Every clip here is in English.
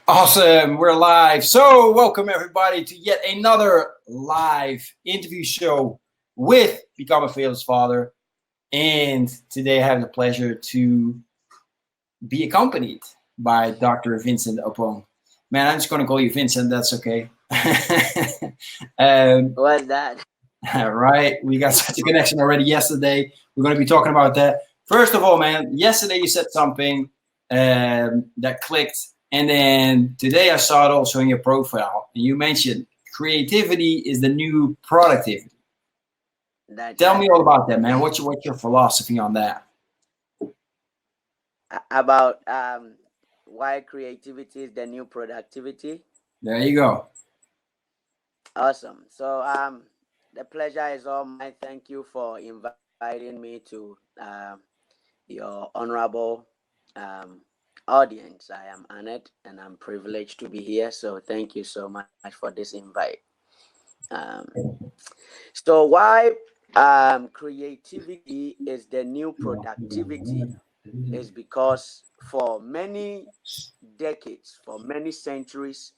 Awesome, we're live. So, welcome everybody to yet another live interview show with Become a Fearless Father. And today I have the pleasure to be accompanied by Dr. Vincent Oppong. Man, I'm just going to call you Vincent, that's okay. What's that? Right, we got such a connection already yesterday. We're going to be talking about that. First of all, man, yesterday you said something that clicked. And then today I saw it also in your profile. And you mentioned creativity is the new productivity. That's Tell me right. all about that, man. What's your philosophy on that? About why creativity is the new productivity. There you go. Awesome. So the pleasure is all mine. Thank you for inviting me to your honorable um, audience. I am honored and I'm privileged to be here. So thank you so much for this invite. Um, so why creativity is the new productivity is because for many decades, for many centuries,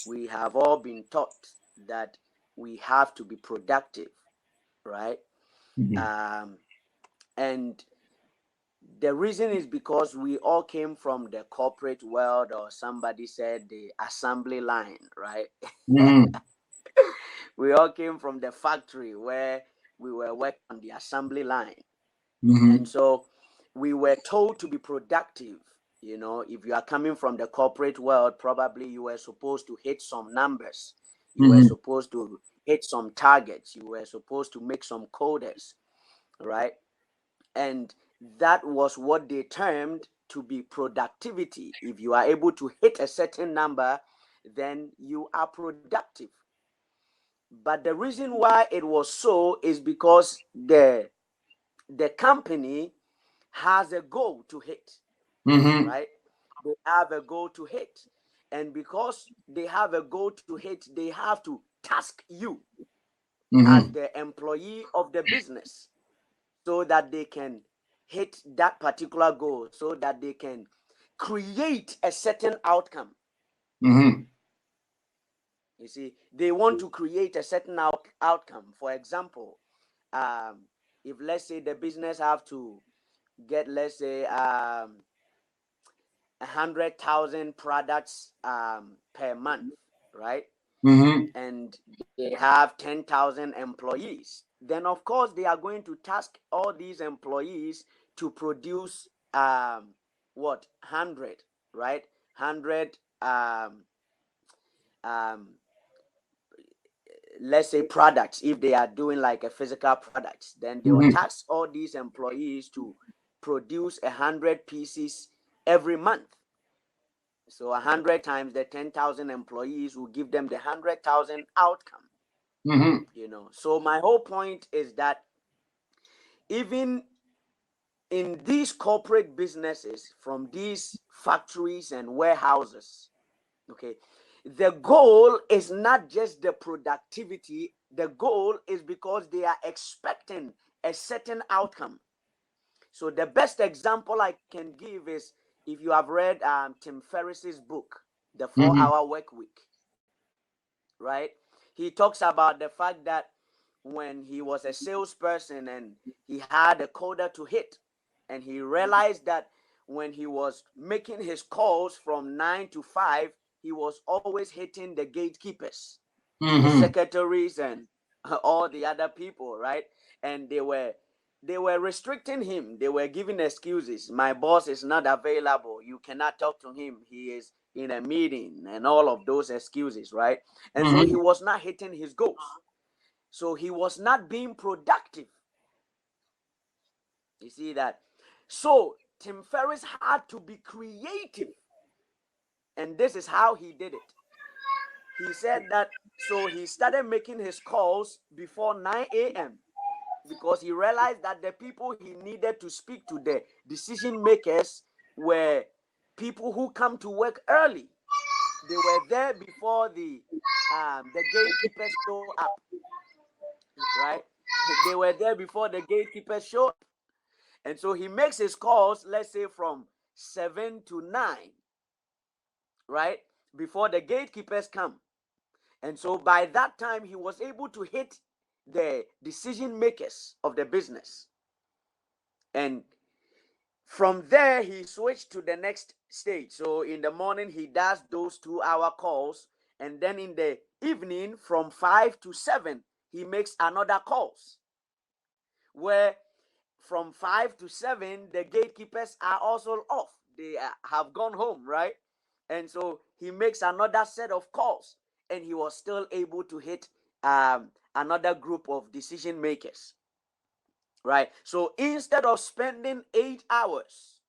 we have all been taught that we have to be productive, right? Mhm. Um, and the reason is because we all came from the corporate world, or somebody said the assembly line, right? Mhm. We all came from the factory where we were working on the assembly line. And Mhm. so we were told to be productive. You know, if you are coming from the corporate world, probably you were supposed to hit some numbers. You were Mhm. supposed to hit some targets. You were supposed to make some quotas, right? And that was what they termed to be productivity. If you are able to hit a certain number, then you are productive. But the reason why it was so is because the company has a goal to hit, Mhm. right? They have a goal to hit. And because they have a goal to hit, they have to task you as Mhm. the employee of the business so that they can hit that particular goal, so that they can create a certain outcome. Mhm. You see, they want to create a certain outcome. For example, um, if let's say the business have to get, let's say, 100,000 products per month, right? Mhm. And they have 10,000 employees. Then, of course, they are going to task all these employees to produce what 100, right? 100 um, let's say products. If they are doing like a physical products, then they will Mhm. task all these employees to produce 100 pieces every month. So 100 times the 10,000 employees will give them the 100,000 outcome. Mhm. So my whole point is that even in these corporate businesses, from these factories and warehouses, okay, the goal is not just the productivity. The goal is because they are expecting a certain outcome. So the best example I can give is, if you have read Tim Ferriss's book, The Four Mhm. Hour Work Week, right? He talks about the fact that when he was a salesperson and he had a quota to hit, and he realized that when he was making his calls from 9 to 5, he was always hitting the gatekeepers, the Mhm. secretaries, and all the other people, right? And they were restricting him. They were giving excuses. My boss is not available. You cannot talk to him. He is in a meeting, and all of those excuses, right? And so he Mhm. was not hitting his goals. So he was not being productive. You see that? So Tim Ferriss had to be creative. And this is how he did it. He said that, so he started making his calls before 9 a.m. because he realized that the people he needed to speak to, the decision makers, were people who come to work early. They were there before the gatekeepers show up, right? They were there before the gatekeepers show up. And so he makes his calls, let's say from 7 to 9, right? before the gatekeepers come. And so by that time, he was able to hit the decision makers of the business. And from there, he switched to the next stage. So in the morning, he does those 2-hour calls. And then in the evening, from 5 to 7, he makes another calls. Where from 5 to 7, the gatekeepers are also off. They have gone home, right? And so he makes another set of calls. And he was still able to hit another group of decision makers, right? So instead of spending 8 hours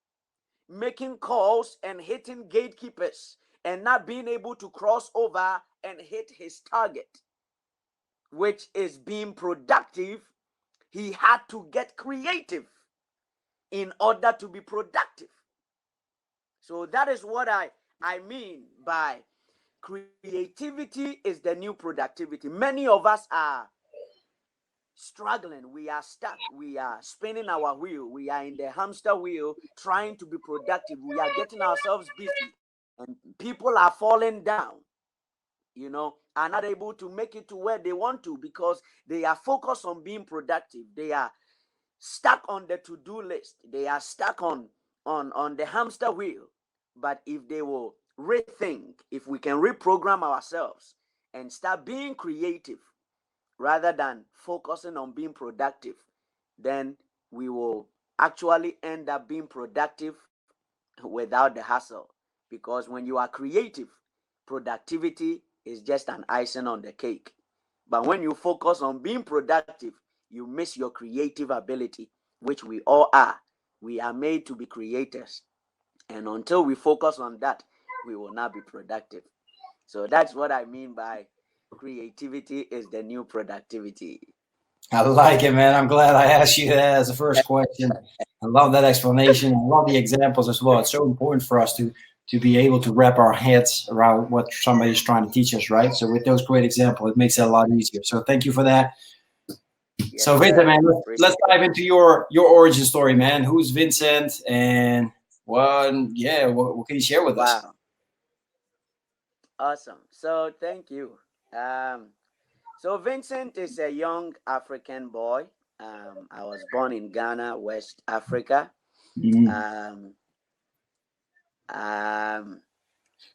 making calls and hitting gatekeepers and not being able to cross over and hit his target, which is being productive, he had to get creative in order to be productive. So that is what I mean by creativity is the new productivity. Many of us are struggling. We are stuck. We are spinning our wheel. We are in the hamster wheel trying to be productive. We are getting ourselves busy. And people are falling down, are not able to make it to where they want to because they are focused on being productive. They are stuck on the to-do list. They are stuck on the hamster wheel. But if they will rethink, if we can reprogram ourselves and start being creative rather than focusing on being productive, then we will actually end up being productive without the hassle. Because when you are creative, productivity is just an icing on the cake. But when you focus on being productive, you miss your creative ability, which we all are. We are made to be creators. And until we focus on that, we will not be productive. So that's what I mean by creativity is the new productivity. I like it, man. I'm glad I asked you that as the first question. I love that explanation. I love the examples as well. It's so important for us to be able to wrap our heads around what somebody's trying to teach us, right? So with those great examples, it makes it a lot easier. So thank you for that. Yes, so Vincent, man, let's dive into your origin story, man. Who's Vincent, and what can you share with us? Awesome. So thank you. So Vincent is a young African boy. I was born in Ghana, West Africa. Um, um,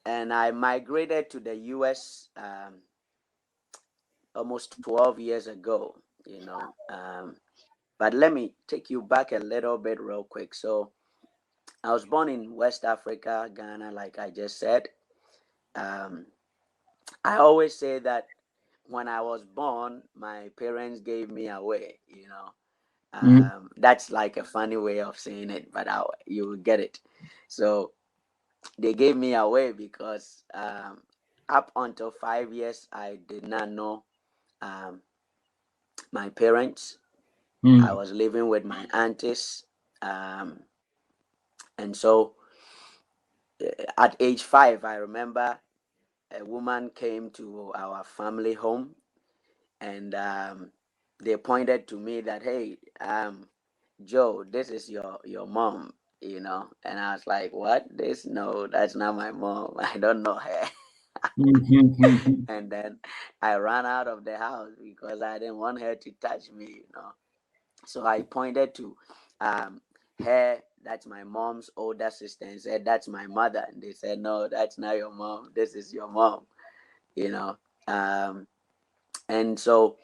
and I migrated to the US almost 12 years ago, but let me take you back a little bit real quick. So I was born in West Africa, Ghana, like I just said. I always say that when I was born, my parents gave me away, That's like a funny way of saying it, but you will get it. So they gave me away because up until 5 years, I did not know my parents. I was living with my aunties. And so at age 5, I remember a woman came to our family home and they pointed to me that, hey, Joe, this is your mom, and I was like, what? No, that's not my mom. I don't know her. And then I ran out of the house because I didn't want her to touch me. So I pointed to her, that's my mom's older sister, and said, that's my mother. And they said, no, that's not your mom, this is your mom. And so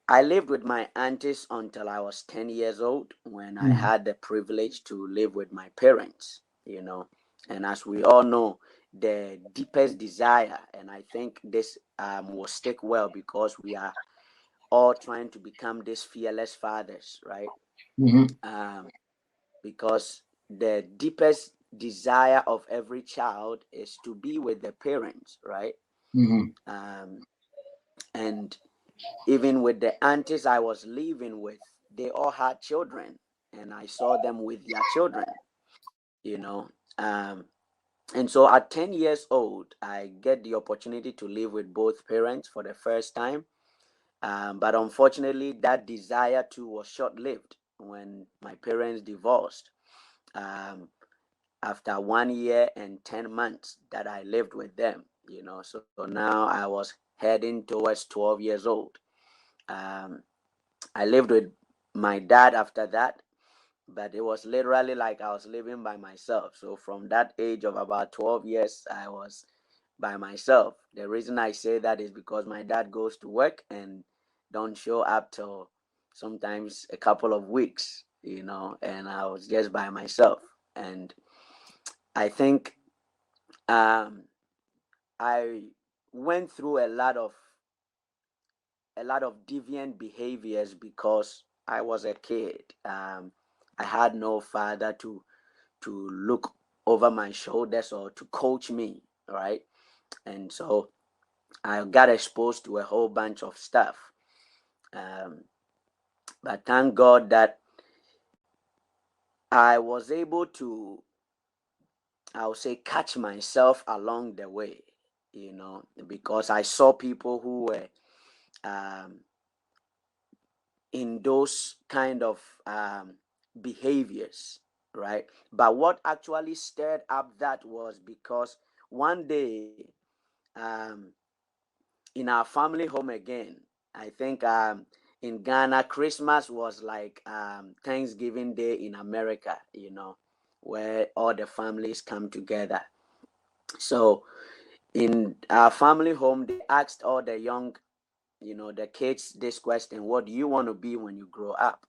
I lived with my aunties until I was 10 years old when I had the privilege to live with my parents, And as we all know, the deepest desire, and I think this will stick well because we are all trying to become these fearless fathers, right? Because the deepest desire of every child is to be with the parents, right? And even with the aunties I was living with, they all had children, and I saw them with their children, And so at 10 years old, I get the opportunity to live with both parents for the first time. But unfortunately, that desire too was short-lived when my parents divorced. after 1 year and 10 months that I lived with them, So now I was heading towards 12 years old. Um, I lived with my dad after that, but it was literally like I was living by myself. So from that age of about 12 years, I was by myself. The reason I say that is because my dad goes to work and don't show up till sometimes a couple of weeks, and I was just by myself. And I think um, I went through a lot of deviant behaviors because I was a kid. I had no father to look over my shoulders or to coach me, right? And so I got exposed to a whole bunch of stuff. Um, but thank God that I was able to, I would say, catch myself along the way, because I saw people who were um, in those kind of behaviors, right? But what actually stirred up that was because one day um, in our family home again, I think in Ghana, Christmas was like Thanksgiving Day in America, where all the families come together. So in our family home, they asked all the young, the kids this question: what do you want to be when you grow up?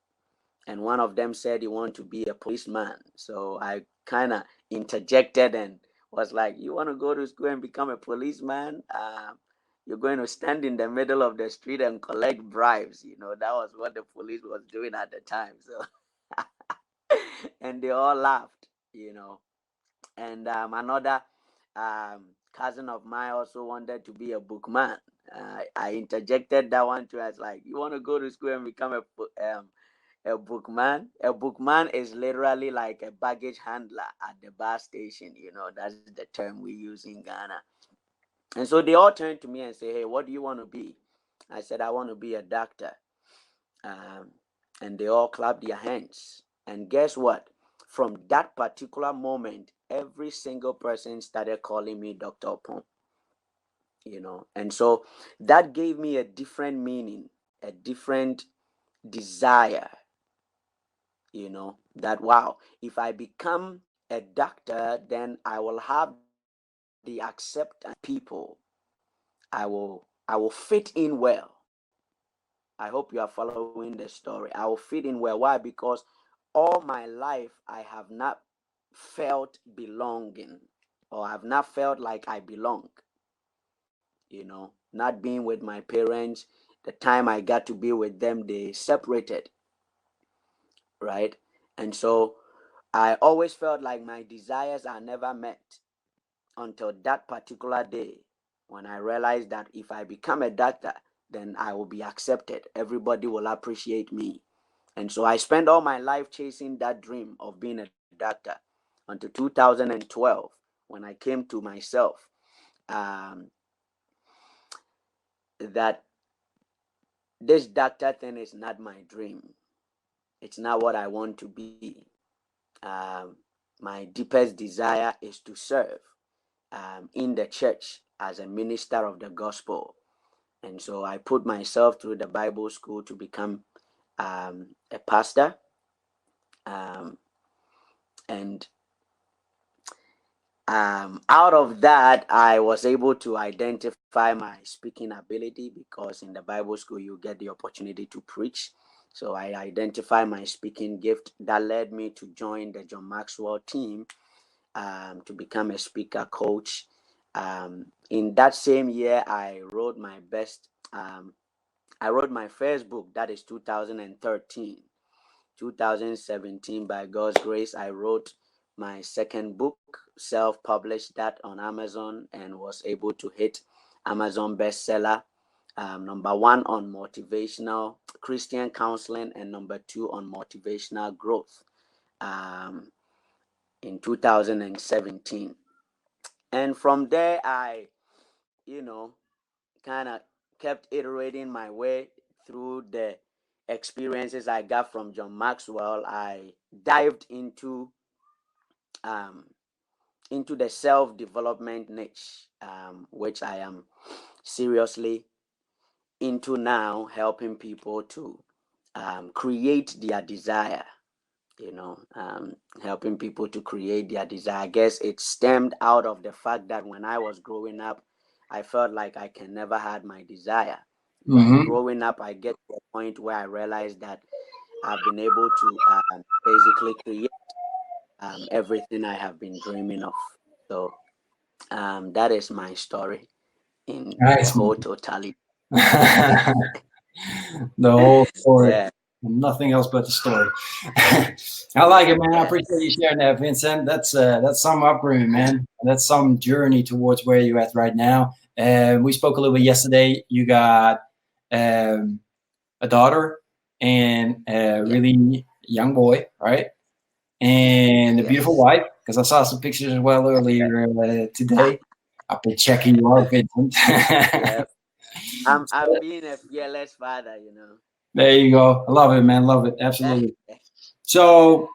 And one of them said he wanted to be a policeman. So I kind of interjected and was like, "You want to go to school and become a policeman? You're going to stand in the middle of the street and collect bribes." That was what the police was doing at the time. So, and they all laughed. And another cousin of mine also wanted to be a bookman. I interjected that one too. I was like, "You want to go to school and become a bookman?" A bookman is literally like a baggage handler at the bus station. That's the term we use in Ghana. And so they all turned to me and say, "Hey, what do you want to be?" I said, "I want to be a doctor." Um, and they all clapped their hands. And guess what? From that particular moment, every single person started calling me Dr. Oppong. And so that gave me a different meaning, a different desire. That wow, if I become a doctor, then I will have the acceptance people. I will fit in well. I hope you are following the story. I will fit in well. Why? Because all my life I have not felt belonging, or I've not felt like I belong. Not being with my parents, the time I got to be with them, they separated, right? And so I always felt like my desires are never met until that particular day when I realized that if I become a doctor, then I will be accepted. Everybody will appreciate me. And so I spent all my life chasing that dream of being a doctor until 2012 when I came to myself um, that this doctor thing is not my dream. It's not what I want to be. Um, my deepest desire is to serve in the church as a minister of the gospel. And so I put myself through the Bible school to become a pastor. Um, and out of that, I was able to identify my speaking ability, because in the Bible school, you get the opportunity to preach. So I identified my speaking gift. That led me to join the John Maxwell team to become a speaker coach. In that same year, I wrote my first book. That is 2013. 2017, by God's grace, I wrote my second book, self-published that on Amazon, and was able to hit Amazon bestseller. Number one on motivational Christian counseling, and number two on motivational growth in 2017. And from there, I, kind of kept iterating my way through the experiences I got from John Maxwell. I dived into into the self-development niche, which I am seriously into now, helping people to create their desire. Helping people to create their desire. I guess it stemmed out of the fact that when I was growing up, I felt like I can never had my desire. But growing up, I get to a point where I realized that I've been able to basically create everything I have been dreaming of. So that is my story in the Nice. whole totality. The whole story. Yeah. Nothing else but the story. I like it, man. I Yes. appreciate you sharing that, Vincent. That's some upbringing, man. That's some journey towards where you're at right now. We spoke a little bit yesterday. You got a daughter and a really young boy, right? And a beautiful Yes. wife, because I saw some pictures as well earlier today. I've been checking you out, Vincent. Yeah. I'm being a fearless father, There you go. I love it, man. Love it. Absolutely. So,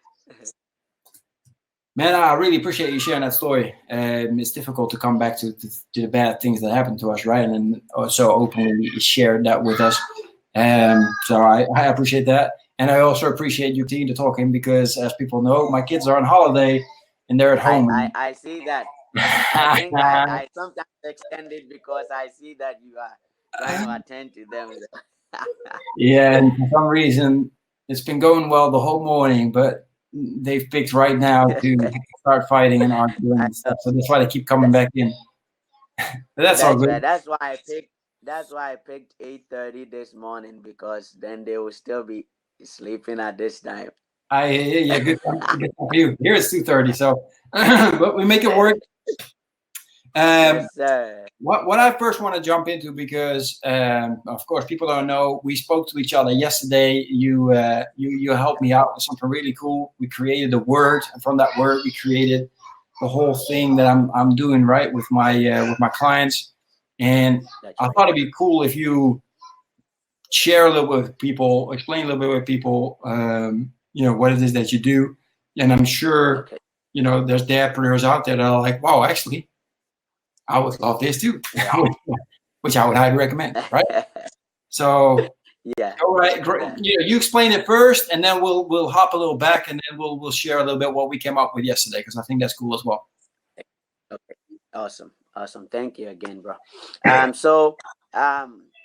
man, I really appreciate you sharing that story. It's difficult to come back to the bad things that happened to us, right? And so openly share that with us. So I appreciate that. And I also appreciate you continuing to talking because, as people know, my kids are on holiday and they're at home. I see that. I think I sometimes extend it because I see that you are trying to attend to them. Yeah, and for some reason, it's been going well the whole morning, but they've picked right now to start fighting and arguing I and know. stuff. So that's why they keep coming That- back in. But that's all That's good. right. That's why I picked 8:30 this morning, because then they will still be sleeping at this time. Yeah, good time for you. Here it's 2:30, so but we make it work. Um, Yes, sir. what I first want to jump into because of course people don't know we spoke to each other yesterday. You helped me out with something really cool. We created a word, and from that word we created the whole thing that I'm doing right with my clients. And That's I right. thought it'd be cool if you share a little bit with people, explain a little bit with people, what it is that you do. And I'm sure, Okay. there's entrepreneurs out there that are like, wow, actually, I would love this too, Yeah. which I would highly recommend, right? So, Yeah. all right, great. Yeah. You explain it first, and then we'll hop a little back, and then we'll share a little bit what we came up with yesterday, because I think that's cool as well. Okay. Awesome. Awesome. Thank you again, bro. So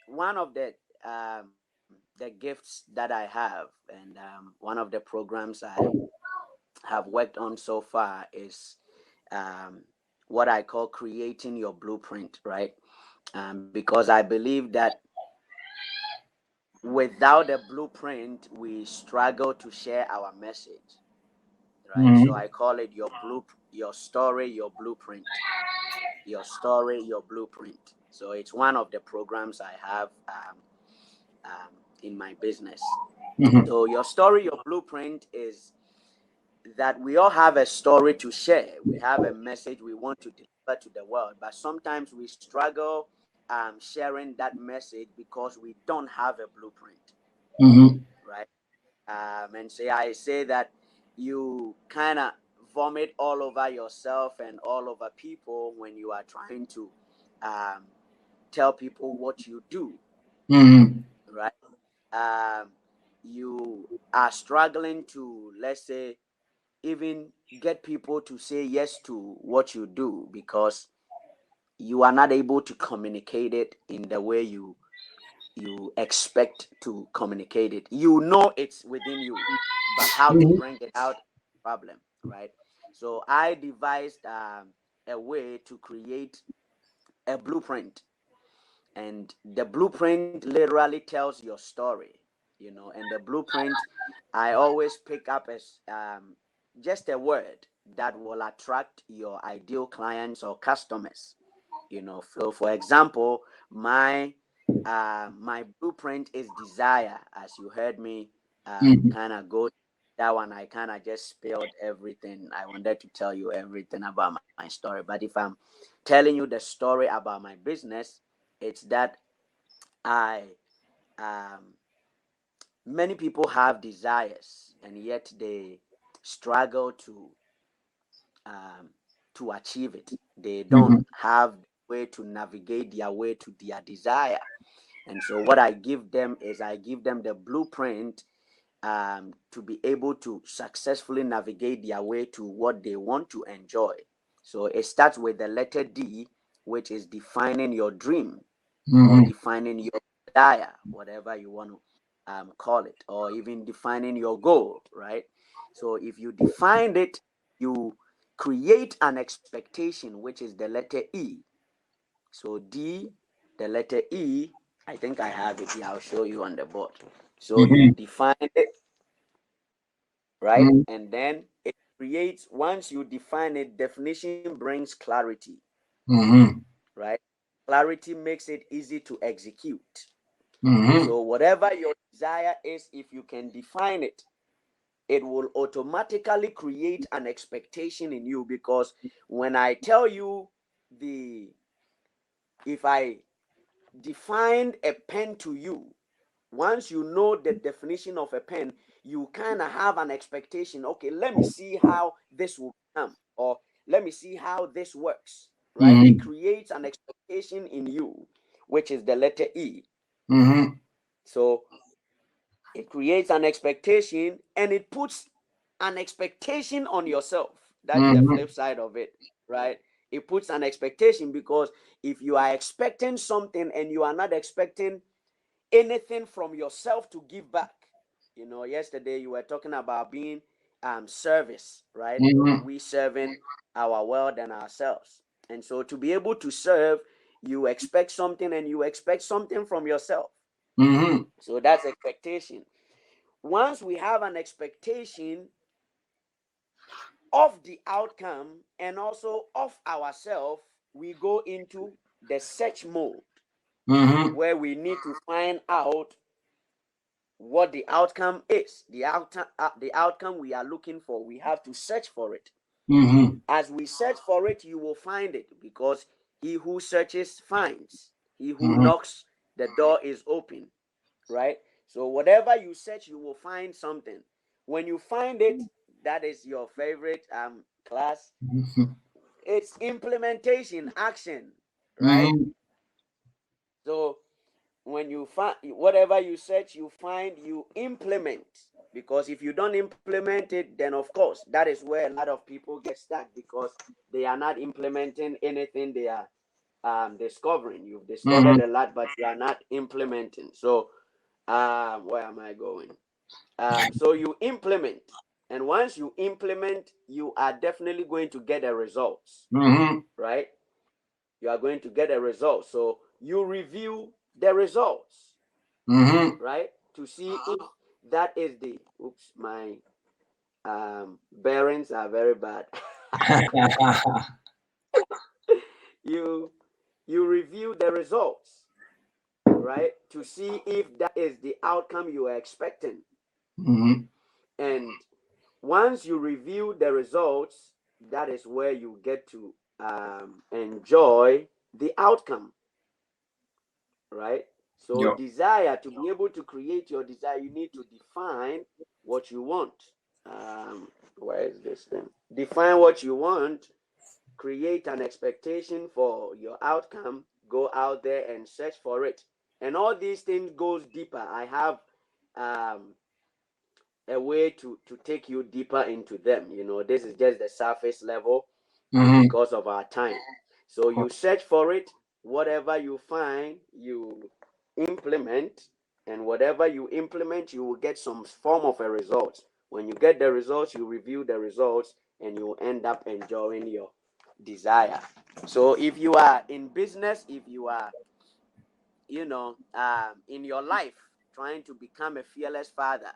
one of the gifts that I have, and one of the programs I have worked on so far is um, what I call creating your blueprint, right? Because I believe that without a blueprint, we struggle to share our message, right? So Mm-hmm. I call it your story, your blueprint, your story, your blueprint. So it's one of the programs I have um, in my business. Mm-hmm. So your story, your blueprint is that we all have a story to share. We have a message we want to deliver to the world, but sometimes we struggle sharing that message because we don't have a blueprint, Mm-hmm. right? And say I say that you kind of vomit all over yourself and all over people when you are trying to um, tell people what you do, Mm-hmm. right? Um, you are struggling to, let's say, even get people to say yes to what you do because you are not able to communicate it in the way you expect to communicate it. You know it's within you, but how to Mm-hmm. bring it out, problem, right? So I devised a way to create a blueprint, and the blueprint literally tells your story, and the blueprint I always pick up as just a word that will attract your ideal clients or customers. So for example, my blueprint is desire. As you heard me Mm-hmm. kind of go that one, I kind of just spilled everything. I wanted to tell you everything about my story, but if I'm telling you the story about my business, it's that I um, many people have desires and yet they struggle to um, to achieve it. They Mm-hmm. don't have a way to navigate their way to their desire. And so what I give them is I give them the blueprint to be able to successfully navigate their way to what they want to enjoy. So it starts with the letter D, which is defining your dream or Mm-hmm. defining your desire, whatever you want to call it, or even defining your goal, right? So if you defined it, you create an expectation, which is the letter E. So D, the letter E, I think I have it here. I'll show you on the board. So you Mm-hmm. define it, right? Mm-hmm. And then it creates, once you define it, definition brings clarity, Mm-hmm. right? Clarity makes it easy to execute. Mm-hmm. So whatever your desire is, if you can define it, it will automatically create an expectation in you, because when I tell you if I defined a pen to you, once you know the definition of a pen, you kind of have an expectation. Okay, let me see how this will come, or let me see how this works, right? It Mm-hmm. creates an expectation in you, which is the letter E. Mm-hmm. So it creates an expectation, and it puts an expectation on yourself. That's the Mm-hmm. flip side of it, right? It puts an expectation, because if you are expecting something and you are not expecting anything from yourself to give back, yesterday you were talking about being service, right? Mm-hmm. We serving our world and ourselves. And so to be able to serve, you expect something, and you expect something from yourself. Mm-hmm. So that's expectation. Once we have an expectation of the outcome and also of ourselves, we go into the search mode, Mm-hmm. where we need to find out what the outcome is. The outcome we are looking for, we have to search for it. Mm-hmm. As we search for it, you will find it, because he who searches finds. He who Mm-hmm. knocks, the door is open, right? So whatever you search, you will find something. When you find it, that is your favorite class. It's implementation, action, right? Mm-hmm. So when you find whatever you search, you find, you implement. Because if you don't implement it, then of course that is where a lot of people get stuck, because they are not implementing anything they are discovering. You've discovered Mm-hmm. a lot, but you are not implementing. So where am I going? So you implement, and once you implement, you are definitely going to get the results, Mm-hmm. right? You are going to get a result. So you review the results, Mm-hmm. right? To see if that is the, oops, my bearings are very bad. you you review the results, right? To see if that is the outcome you are expecting. Mm-hmm. And once you review the results, that is where you get to enjoy the outcome, right? So Yep. desire, to be able to create your desire, you need to define what you want. Where is this thing? Define what you want, create an expectation for your outcome, go out there and search for it. And all these things goes deeper. I have um, a way to take you deeper into them. This is just the surface level Mm-hmm. because of our time. So you search for it, whatever you find, you implement, and whatever you implement, you will get some form of a result. When you get the results, you review the results, and you end up enjoying your desire. So if you are in business, if you are, in your life, trying to become a fearless father,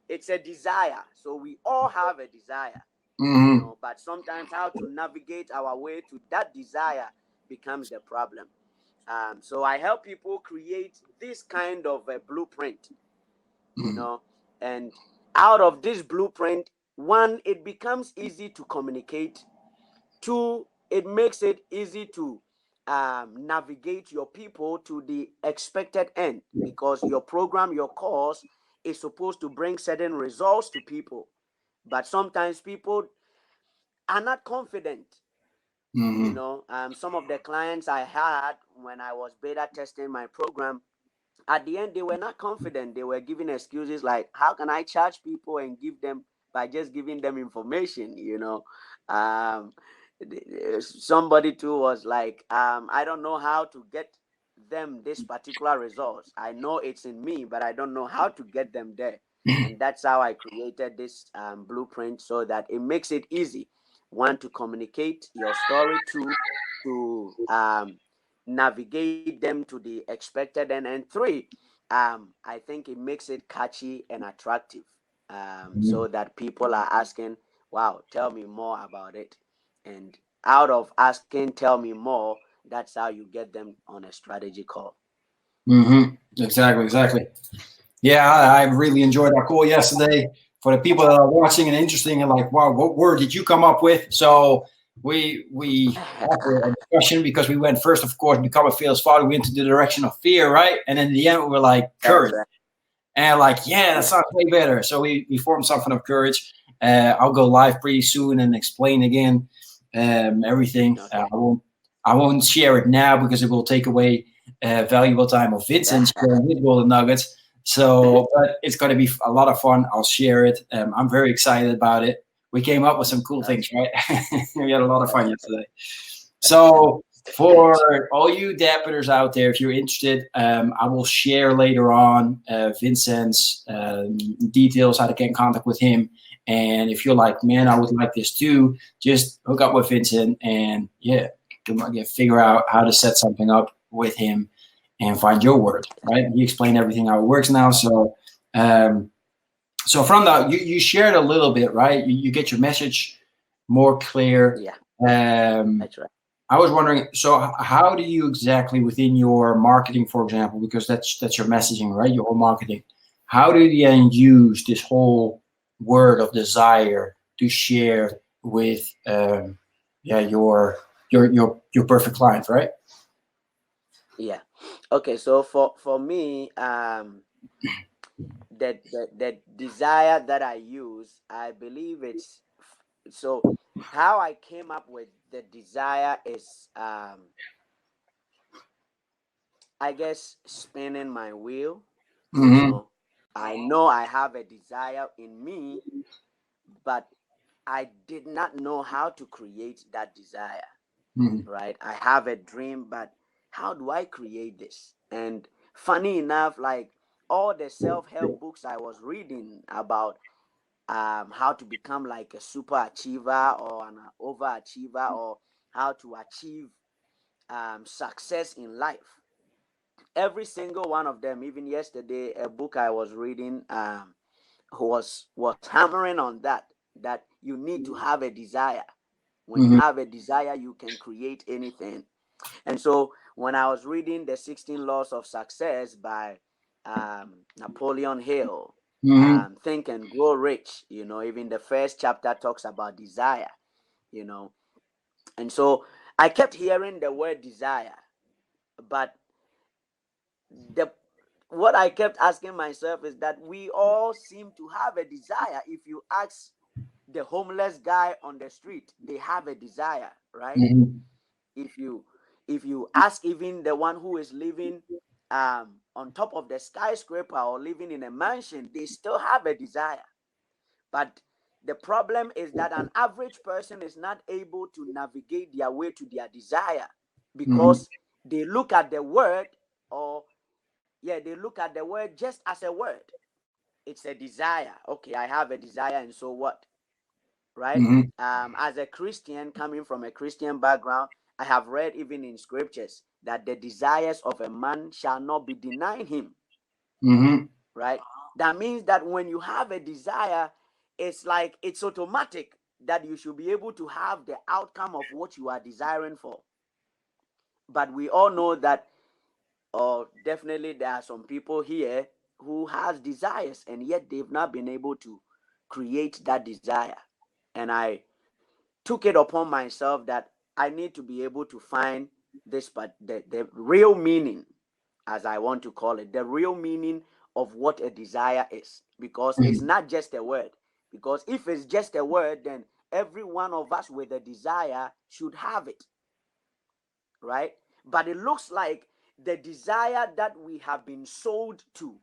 it's a desire. So we all have a desire, Mm-hmm. but sometimes how to navigate our way to that desire becomes the problem. So I help people create this kind of a blueprint, you Mm-hmm. know, and out of this blueprint, one, it becomes easy to communicate. Two, it makes it easy to navigate your people to the expected end, because your program, your course is supposed to bring certain results to people. But sometimes people are not confident You know, some of the clients I had when I was beta testing my program, at the end they were not confident. They were giving excuses like, how can I charge people and give them by just giving them information, you know? um Somebody too was like, I don't know how to get them this particular results. I know it's in me, but I don't know how to get them there. And that's how I created this blueprint, so that it makes it easy, one, to communicate your story, two, to navigate them to the expected end, and three, I think it makes it catchy and attractive, so that people are asking, wow, tell me more about it. And out of asking, tell me more, that's how you get them on a strategy call. Exactly, exactly. Yeah, I really enjoyed our call yesterday. For the people that are watching and interesting and like, wow, what word did you come up with? So we had a discussion because we went first, of course, become a fearless father. We went to the direction of fear, right? And in the end, we were like That's courage, right. and like, yeah, that Yeah, sounds way better. So we formed something of courage. I'll go live pretty soon and explain again everything. okay. I won't share it now because it will take away valuable time of Vincent sharing his golden nuggets. So, but it's going to be a lot of fun. I'll share it. I'm very excited about it. We came up with some cool things, Okay. right? We had a lot of fun yesterday. So, for all you dappers out there, if you're interested, I will share later on Vincent's details, how to get in contact with him. And if you're like, man, I would like this too, just hook up with Vincent and yeah, figure out how to set something up with him and find your word, right? He explained everything how it works now. So, um, so from that, you shared a little bit, right? You get your message more clear. Yeah, Um, that's right. I was wondering, so how do you exactly within your marketing, for example, because that's your messaging, right? Your whole marketing. How do you then use this whole word of desire to share with, yeah, your perfect client, right? Yeah. Okay, so for me, the desire that I use, I believe it's so how I came up with the desire is, I guess, spinning my wheel. You Mm-hmm. know I have a desire in me, but I did not know how to create that desire. Mm-hmm. Right? I have a dream, but how do I create this? And funny enough, like all the self-help books I was reading about how to become like a super achiever or an overachiever, or how to achieve success in life, every single one of them, even yesterday, a book I was reading was hammering on that you need to have a desire. When you Mm-hmm. have a desire, you can create anything. And so when I was reading the 16 Laws of Success by Napoleon Hill, Mm-hmm. Think and Grow Rich, even the first chapter talks about desire, you know. And so I kept hearing the word desire, but the what I kept asking myself is that we all seem to have a desire. If you ask the homeless guy on the street, they have a desire, right? Mm-hmm. If you ask even the one who is living on top of the skyscraper or living in a mansion, they still have a desire. But the problem is that an average person is not able to navigate their way to their desire, Mm-hmm. because they look at the word, or yeah, they look at the word just as a word. It's a desire. Okay, I have a desire, and so what? Right? Mm-hmm. As a Christian, coming from a Christian background, I have read even in scriptures that the desires of a man shall not be denied him. Mm-hmm. Right? That means that when you have a desire, it's like it's automatic that you should be able to have the outcome of what you are desiring for. But we all know that, or definitely there are some people here who has desires, and yet they've not been able to create that desire. And I took it upon myself that I need to be able to find this, but the real meaning, as I want to call it, the real meaning of what a desire is, because it's not just a word. Because if it's just a word, then every one of us with a desire should have it, right? But it looks like the desire that we have been sold to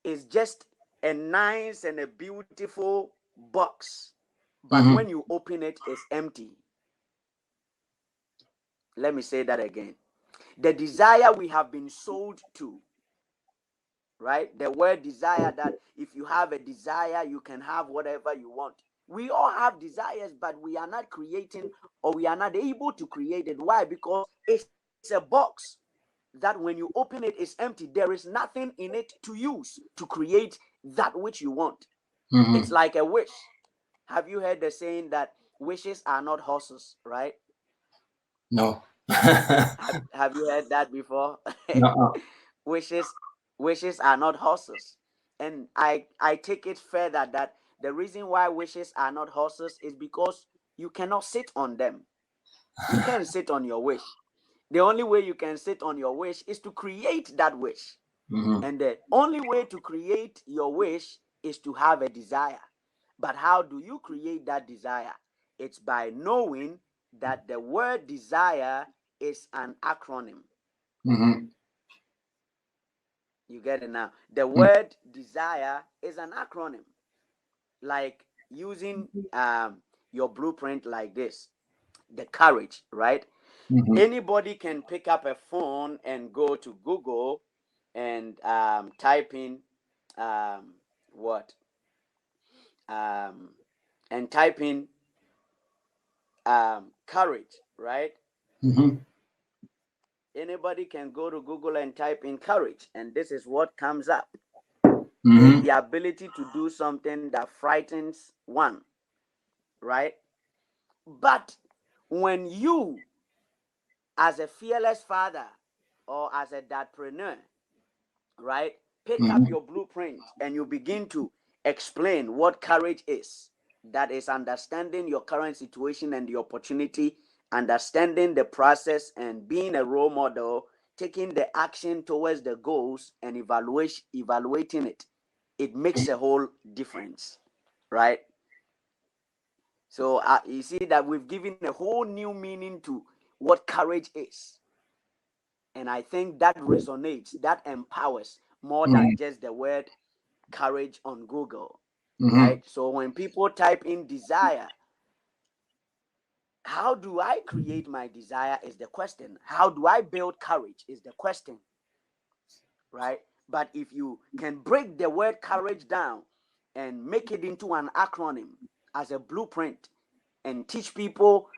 is just a nice and a beautiful box, but when you open it, it's empty. Let me say that again. The desire we have been sold to, right? The word desire, that if you have a desire, you can have whatever you want. We all have desires, but we are not creating, or we are not able to create it. Why? Because it's a box that when you open it, it's empty. There is nothing in it to use to create that which you want. It's like a wish. Have you heard the saying that wishes are not horses, right? No. Have you heard that before? No. wishes are not horses. And I take it further that the reason why wishes are not horses is because you cannot sit on them. You can't sit on your wish. The only way you can sit on your wish is to create that wish. And the only way to create your wish is to have a desire. But how do you create that desire? It's by knowing that the word desire is an acronym. You get it now? The word desire is an acronym. Like using your blueprint like this, the courage, right? Anybody can pick up a phone and go to Google and type in what? And type in courage, right? Anybody can go to Google and type in courage, and this is what comes up. It's the ability to do something that frightens one, right? But when you, as a fearless father or as a dadpreneur, right, pick up your blueprint and you begin to explain what courage is, that is understanding your current situation and the opportunity, understanding the process, and being a role model, taking the action towards the goals and evaluating it. It makes a whole difference, right? So you see that we've given a whole new meaning to what courage is. And I think that resonates, that empowers more than just the word courage on Google, right? So when people type in desire, how do I create my desire is the question. How do I build courage is the question, right? But if you can break the word courage down and make it into an acronym as a blueprint and teach people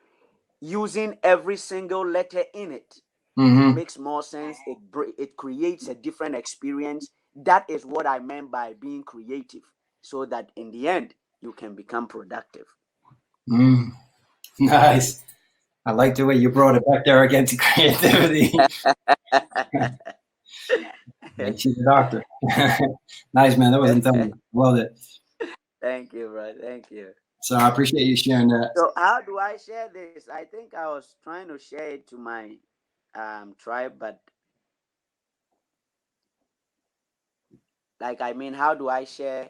using every single letter in it, it makes more sense. It creates a different experience. That is what I meant by being creative, so that in the end you can become productive. Nice. I like the way you brought it back there again to creativity. Makes you the doctor. Nice, man. That was intelligent. Loved it. Thank you, bro. Thank you. So I appreciate you sharing that. So how do I share this? I think I was trying to share it to my tribe, but how do I share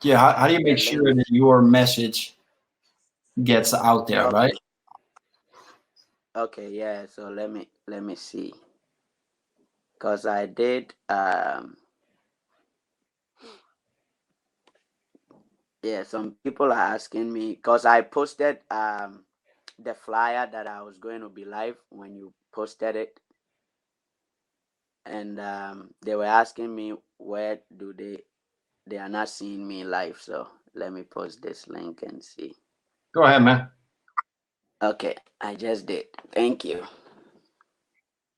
Yeah, how do you make sure that your message gets out there, right? Okay, yeah. So let me see. Because I did yeah, some people are asking me, because I posted the flyer that I was going to be live when you posted it. And they were asking me where do they are not seeing me live. So let me post this link and see. Go ahead, man. Okay, I just did. Thank you.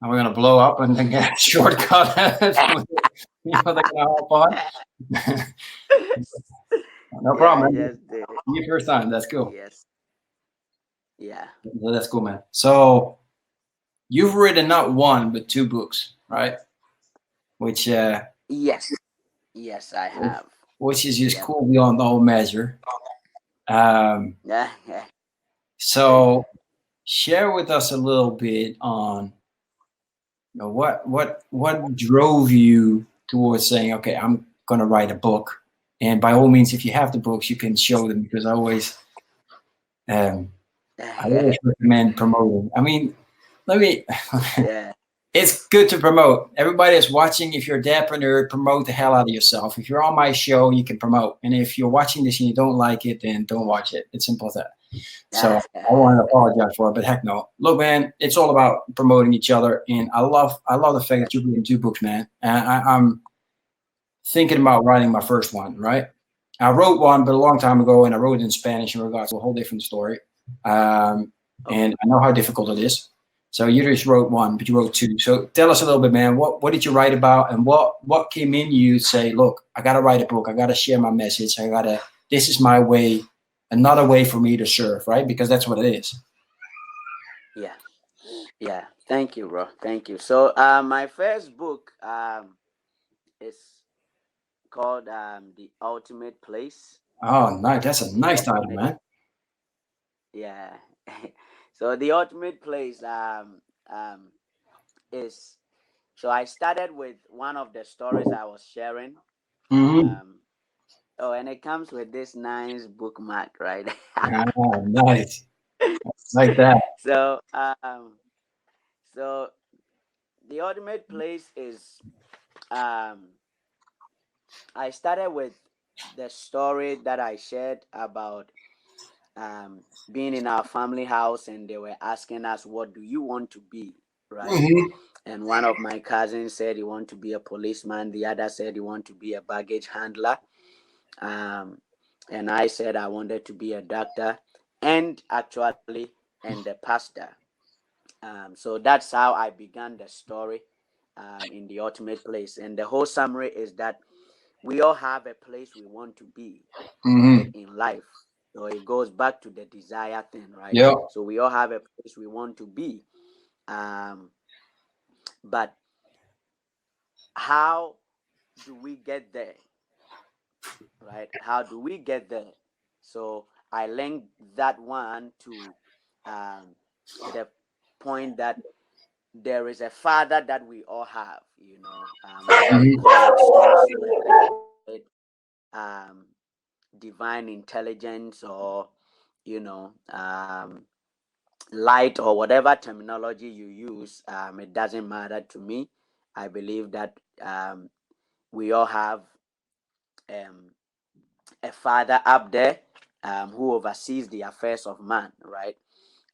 And we're gonna blow up and then get a shortcut. They're gonna hop on. No problem. Yeah, I just did. Your first time. That's cool. Yes. Yeah. That's cool, man. So you've written not one but two books, right? Which yes, I have. Which is just cool beyond all measure. Yeah. So share with us a little bit on what drove you towards saying, okay, I'm gonna write a book And by all means, if you have the books, you can show them, because I always recommend promoting. I mean, let me. Yeah. It's good to promote. Everybody that's watching, if you're a dappreneur, promote the hell out of yourself. If you're on my show, you can promote. And if you're watching this and you don't like it, then don't watch it. It's simple as that. So I want to apologize for it, but heck no. Look, man, it's all about promoting each other, and I love the fact that you've written 2 books, man. And I'm thinking about writing my first one. Right, I wrote one, but a long time ago, and I wrote it in Spanish in regards to a whole different story. And I know how difficult it is. So you just wrote one, but you wrote 2. So tell us a little bit, man. What did you write about, and what came in you to say, look, I got to write a book. I got to share my message. This is my way, another way for me to serve, right? Because that's what it is. Yeah. Thank you, bro. Thank you. So, my first book is called The Ultimate Place. Oh, nice. That's a nice title, man. Yeah. So The Ultimate Place is, so I started with one of the stories I was sharing. Oh, and it comes with this nice bookmark, right? Nice. Like that. So The Ultimate Place is, I started with the story that I shared about being in our family house, and they were asking us, what do you want to be, right? And one of my cousins said he want to be a policeman, the other said he want to be a baggage handler, and I said I wanted to be a doctor, and a pastor. So that's how I began the story in The Ultimate Place. And the whole summary is that we all have a place we want to be, right, in life. So it goes back to the desire thing, right? Yeah. So we all have a place we want to be. But how do we get there? Right? How do we get there? So I linked that one to the point that there is a father that we all have, whether you call it source, whether you call it divine intelligence, or light, or whatever terminology you use. It doesn't matter to me. I believe that we all have a father up there who oversees the affairs of man, right?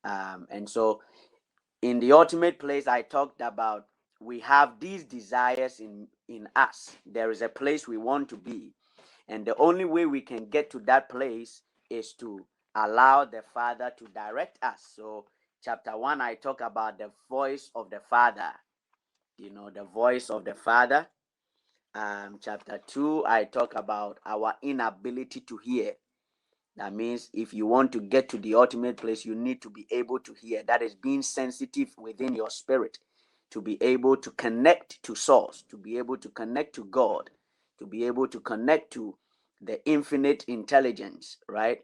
And so in The Ultimate Place, I talked about we have these desires in us. There is a place we want to be, and the only way we can get to that place is to allow the Father to direct us. So chapter 1, I talk about the voice of the Father, the voice of the Father. Chapter 2, I talk about our inability to hear. That means if you want to get to the ultimate place, you need to be able to hear. That is being sensitive within your spirit, to be able to connect to source, to be able to connect to God, to be able to connect to the infinite intelligence, right?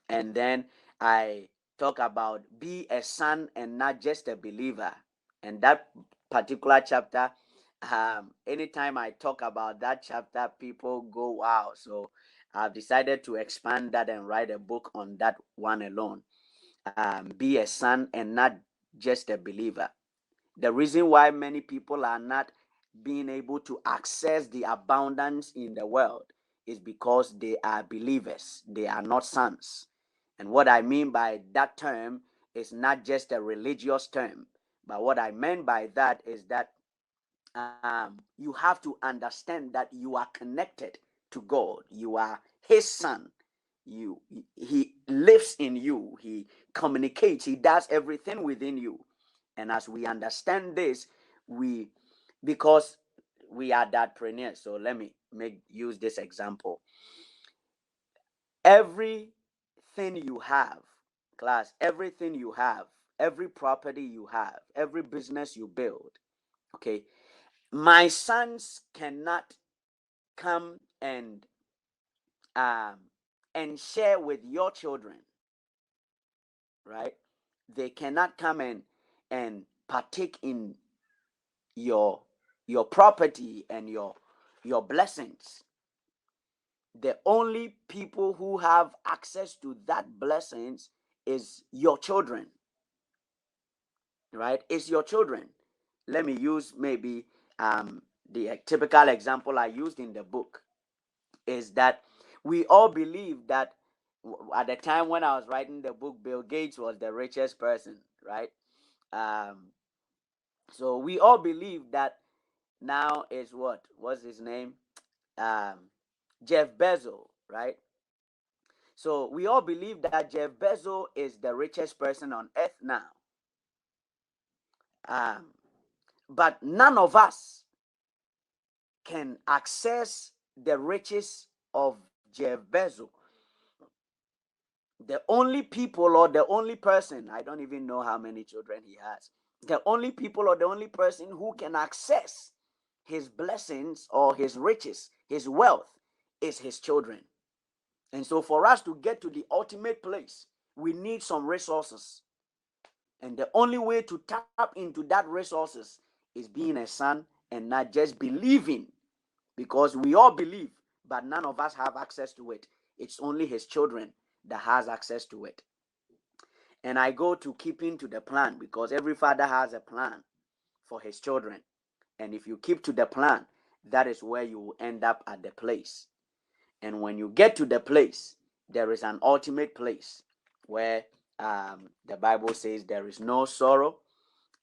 And then I talk about be a son and not just a believer. And that particular chapter, anytime I talk about that chapter, people go, wow. So I've decided to expand that and write a book on that one alone. Be a son and not just a believer. The reason why many people are not being able to access the abundance in the world is because they are believers, they are not sons. And what I mean by that term is not just a religious term, but what I meant by that is that you have to understand that you are connected to God. You are His son. He lives in you. He communicates. He does everything within you. And as we understand this, we because we are dadpreneurs. So let me use this example. Everything you have, class, everything you have, every property you have, every business you build, okay, my sons cannot come and share with your children, right? They cannot come and partake in your property and your blessings. the only people who have access to that blessings is your children, right? It's your children. Let me use maybe the typical example I used in the book is that we all believe that at the time when I was writing the book, Bill Gates was the richest person, right? Um, so we all believe that now is what's his name? Um, Jeff Bezos, right? So we all believe that Jeff Bezos is the richest person on earth now. Um, but none of us can access the riches of Jeff Bezos. The only people or the only person, I don't even know how many children he has, the only people or the only person who can access his blessings or his riches, his wealth, is his children. And so for us to get to the ultimate place, we need some resources. And the only way to tap into that resources is being a son and not just believing, because we all believe, but none of us have access to it. It's only his children that has access to it. And I go to keeping to the plan, because every father has a plan for his children. And if you keep to the plan, that is where you will end up at the place. And when you get to the place, there is an ultimate place where the Bible says there is no sorrow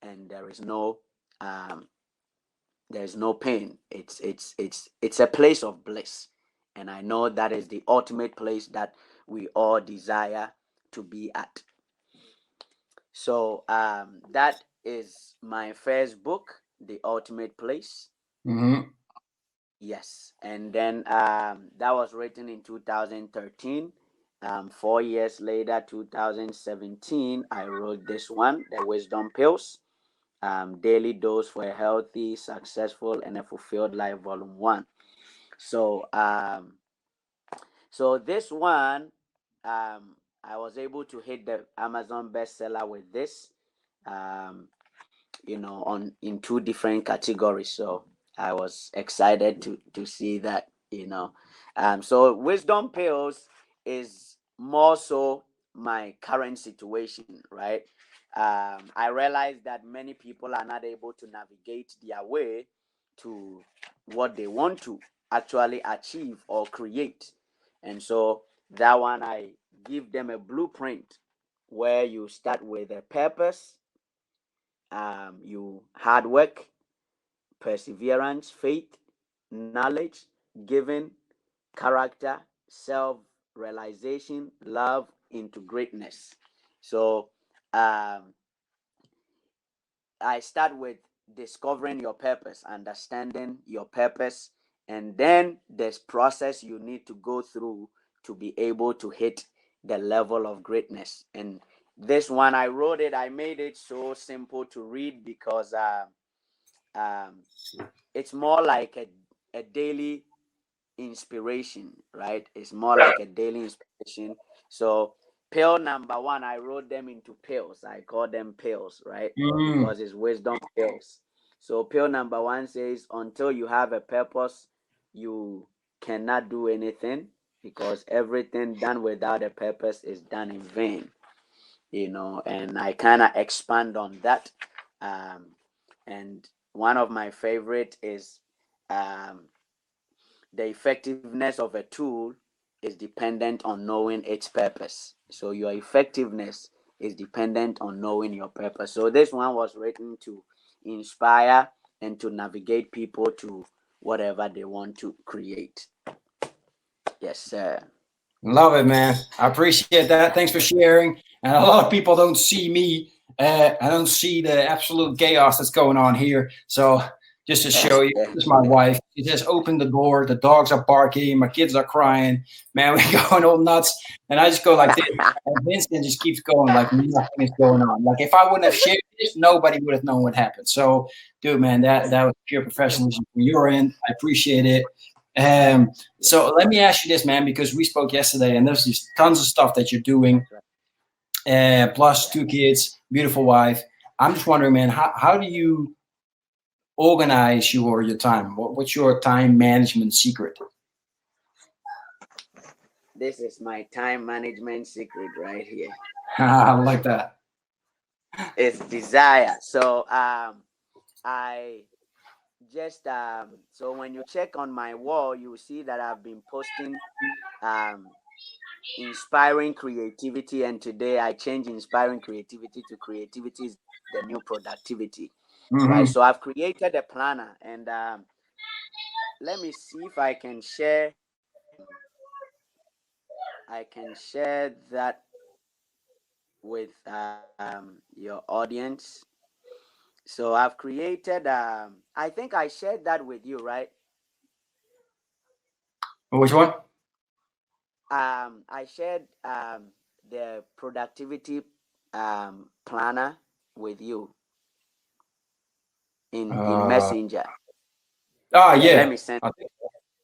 and there is no pain. It's a place of bliss. And I know that is the ultimate place that we all desire to be at. So that is my first book, The Ultimate Place. Mm-hmm. Yes, and then that was written in 2013. 4 years later, 2017, I wrote this one, The Wisdom Pills, Daily Dose for a Healthy, Successful, and a Fulfilled Life, Volume 1. So, so this one, I was able to hit the Amazon bestseller with this, um, on in two different categories. So I was excited to see that. So Wisdom Pills is more so my current situation, right? I realize that many people are not able to navigate their way to what they want to actually achieve or create. And so that one, I give them a blueprint where you start with a purpose, you hard work, perseverance, faith, knowledge, giving, character, self-realization, love into greatness. So I start with discovering your purpose, understanding your purpose, and then there's process you need to go through to be able to hit the level of greatness. And this one, I made it so simple to read because um, it's more like a daily inspiration, right? It's more like a daily inspiration. So pill number one, I wrote them into pills. I call them pills, right? Mm. Because it's wisdom pills. So pill number one says, until you have a purpose, you cannot do anything, because everything done without a purpose is done in vain. And I kind of expand on that. And one of my favorite is the effectiveness of a tool is dependent on knowing its purpose. So your effectiveness is dependent on knowing your purpose. So this one was written to inspire and to navigate people to whatever they want to create. Yes, sir. Love it, man. I appreciate that. Thanks for sharing. And a lot of people don't see me. I don't see the absolute chaos that's going on here. So just to show you, this is my wife. She just opened the door. The dogs are barking. My kids are crying. Man, we're going all nuts. And I just go like this. And Vincent just keeps going like nothing is going on. Like if I wouldn't have shared this, nobody would have known what happened. So, dude, man, that was pure professionalism from your end. I appreciate it. So let me ask you this, man, because we spoke yesterday, and there's just tons of stuff that you're doing, plus two kids, beautiful wife. I'm just wondering, man, how do you organize your time? What's your time management secret? this is my time management secret right here. I like that. It's desire. So I just so when you check on my wall, you will see that I've been posting um inspiring creativity, and today I changed inspiring creativity to creativity is the new productivity, right? So Mm-hmm. I've created a planner, and let me see if I can share. I can share that with your audience. So I've created. I think I shared that with you, right? Which one? I shared the productivity planner with you in Uh, Messenger. Yeah, let yeah. me send. I think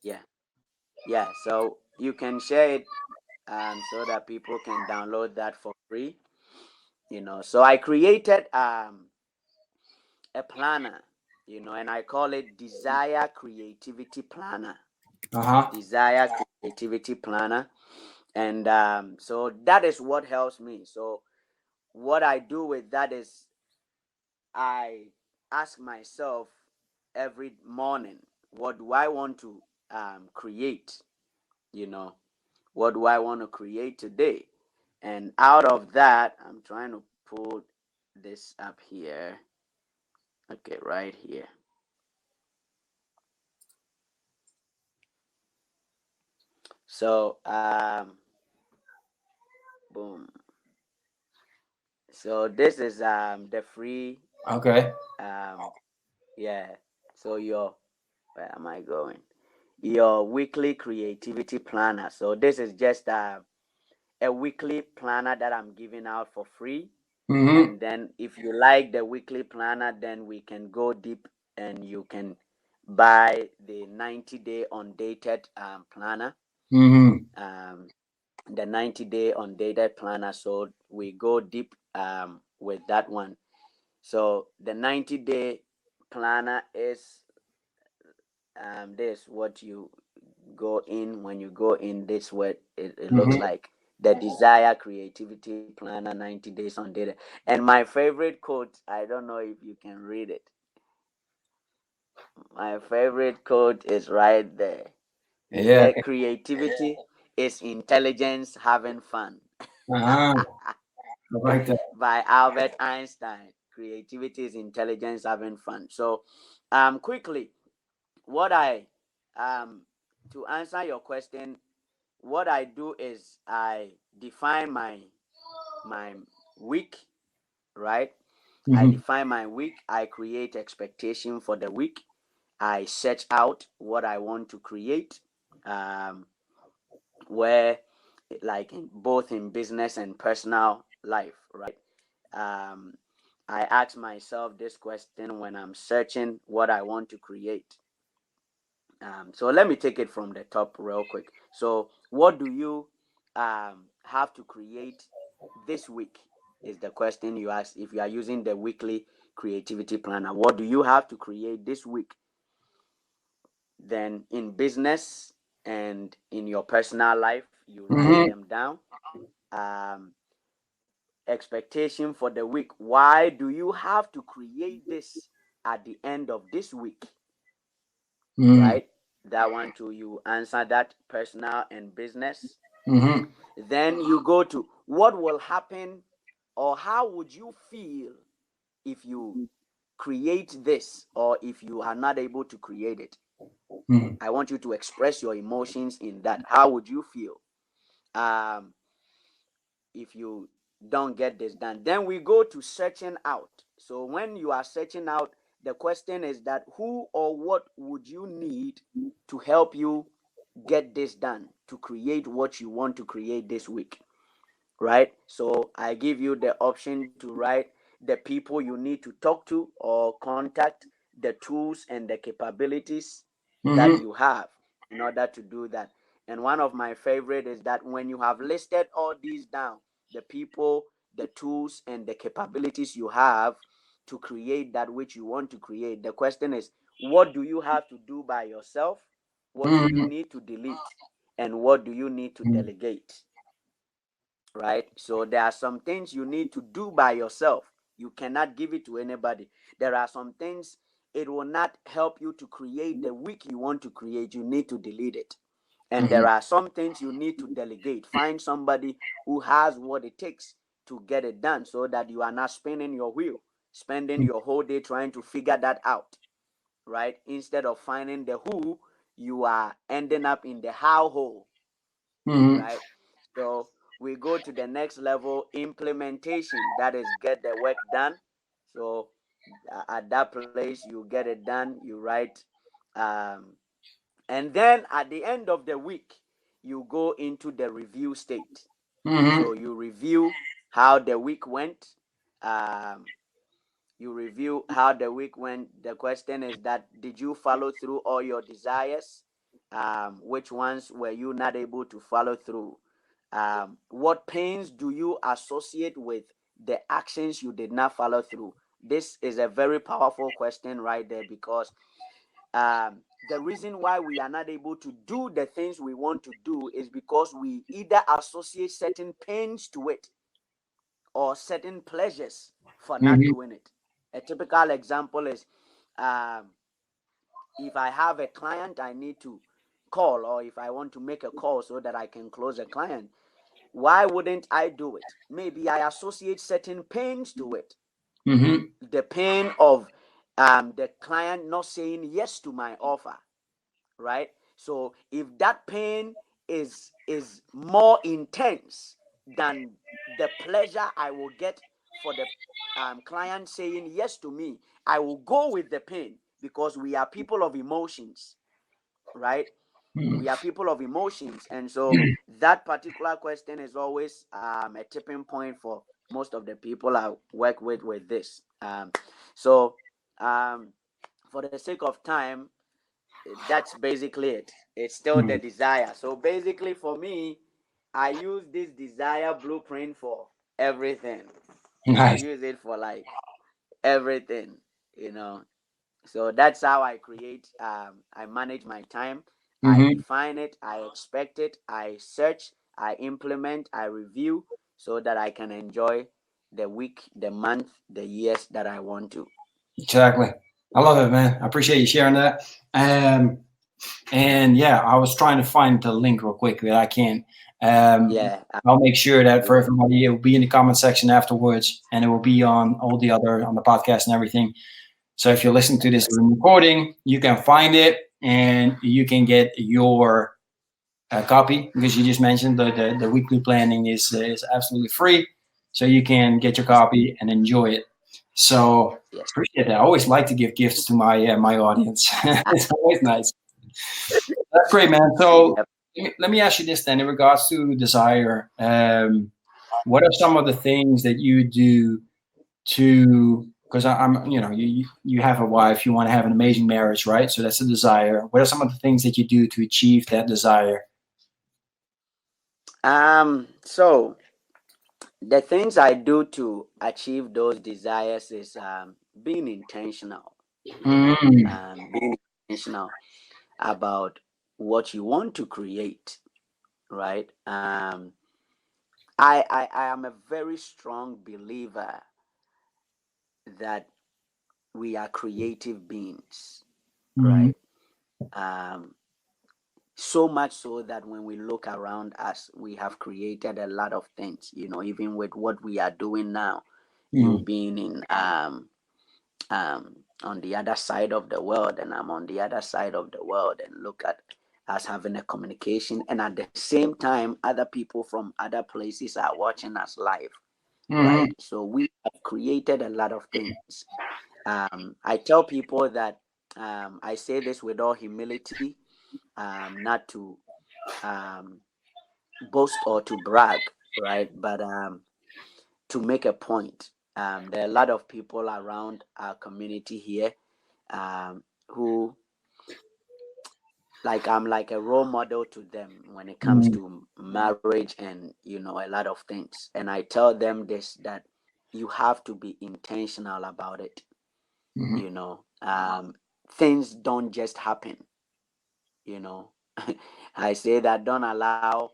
Yeah, yeah. So you can share it so that people can download that for free. So I created a planner, and I call it Desire Creativity Planner. Uh-huh. Desire Creativity Planner. And so that is what helps me. So what I do with that is I ask myself every morning, what do I want to create? You know, what do I want to create today? And out of that, I'm trying to put this up here. Okay, right here. So, boom. So this is the free Okay. um yeah. So where am I going? Your weekly creativity planner. So this is just a weekly planner that I'm giving out for free. Mm-hmm. And then if you like the weekly planner, then we can go deep and you can buy the 90-day undated planner. Mm-hmm. Um, the 90-day undated planner. So we go deep with that one. So the 90-day planner is this what you go in. When you go in, this what it looks Mm-hmm. like. The Desire Creativity Planner, 90 days on data. And my favorite quote, I don't know if you can read it. My favorite quote is right there. He Yeah. said, "Creativity is intelligence having fun." Uh-huh. I like that. By Albert Einstein. Creativity is intelligence having fun. So, quickly, what I to answer your question, what I do is I define my week, right? I Mm-hmm. define my week. I create expectation for the week. I search out what I want to create, um, where like both in business and personal life, right? Um, I ask myself this question when I'm searching what I want to create. So let me take it from the top real quick. So, what do you have to create this week? Is the question you ask if you are using the weekly creativity planner. What do you have to create this week? Then, in business and in your personal life, you write Mm-hmm. them down. Um, Expectation for the week. Why do you have to create this at the end of this week? Mm-hmm. Right? That one too, you answer that personal and business. Mm-hmm. Then you go to what will happen or how would you feel if you create this or if you are not able to create it. Mm-hmm. I want you to express your emotions in that. How would you feel um, if you don't get this done? Then we go to searching out. So when you are searching out, the question is that who or what would you need to help you get this done, to create what you want to create this week, right? So I give you the option to write the people you need to talk to or contact, the tools and the capabilities that Mm-hmm. you have in order to do that. And one of my favorite is that when you have listed all these down, the people, the tools and the capabilities you have to create that which you want to create, the question is, what do you have to do by yourself? What do you Mm-hmm. need to delete? and what do you need to delegate, right? So there are some things you need to do by yourself. You cannot give it to anybody. There are some things it will not help you to create the week you want to create. You need to delete it. And there are some things you need to delegate. Find somebody who has what it takes to get it done, so that you are not spinning your wheel, spending your whole day trying to figure that out, right? Instead of finding the who, you are ending up in the how hole, right? So we go to the next level, implementation. That is, get the work done. So at that place, you get it done. You write, um, and then at the end of the week, you go into the review state. So you review how the week went. Um, you review how the week went. The question is that, did you follow through all your desires? Which ones were you not able to follow through? What pains do you associate with the actions you did not follow through? This is a very powerful question right there, because the reason why we are not able to do the things we want to do is because we either associate certain pains to it or certain pleasures for not doing it. A typical example is, um, if I have a client I need to call, or if I want to make a call so that I can close a client, why wouldn't I do it? Maybe I associate certain pains to it. The pain of the client not saying yes to my offer, right? So if that pain is more intense than the pleasure I will get for the client saying yes to me, I will go with the pain, because we are people of emotions, right? We are people of emotions, and so that particular question is always a tipping point for most of the people I work with this. So for the sake of time, that's basically it. It's still the desire. So basically, for me, I use this desire blueprint for everything. I Nice. use it for like everything, you know. So that's how I create. I manage my time. I define it. I expect it. I search. I implement. I review, so that I can enjoy the week, the month, the years that I want to. Exactly. I love it, man. I appreciate you sharing that. And yeah, I was trying to find the link real quick, but I can't. Yeah, I'll make sure that for yeah, everybody, it will be in the comment section afterwards, and it will be on all the other on the podcast and everything. So if you're listening to this okay. recording, you can find it and you can get your copy, because you just mentioned the weekly planning is absolutely free, so you can get your copy and enjoy it. So Yes. appreciate that. I always like to give gifts to my audience. It's always nice. That's great, man. So Yep. let me ask you this then, in regards to desire. What are some of the things that you do to? Because I'm, you have a wife, you want to have an amazing marriage, right? So that's a desire. What are some of the things that you do to achieve that desire? So the things I do to achieve those desires is being intentional. Mm, Being intentional about what you want to create, right? I am a very strong believer that we are creative beings, mm, right? Um, so much so that when we look around us, we have created a lot of things, even with what we are doing now. You mm, being in on the other side of the world, and I'm on the other side of the world, and look at us having a communication, and at the same time, other people from other places are watching us live, mm, right? So we have created a lot of things. I tell people that, I say this with all humility, not to um, boast or to brag, right? But to make a point. There are a lot of people around our community here, who, like, I'm like a role model to them when it comes mm, to marriage, and a lot of things. And I tell them this, that you have to be intentional about it. mm, you know um, Things don't just happen. you know I say that don't allow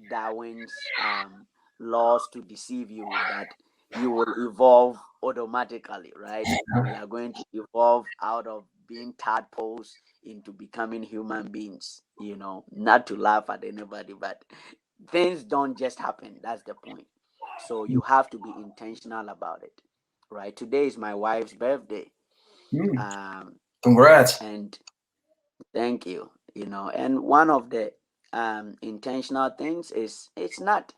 Darwin's laws to deceive you, that you will evolve automatically, right? We are going to evolve out of being tadpoles into becoming human beings, not to laugh at anybody, but things don't just happen. That's the point. So you have to be intentional about it, right? Today is my wife's birthday. Mm. Um, Congrats. and thank you. And one of the intentional things is it's not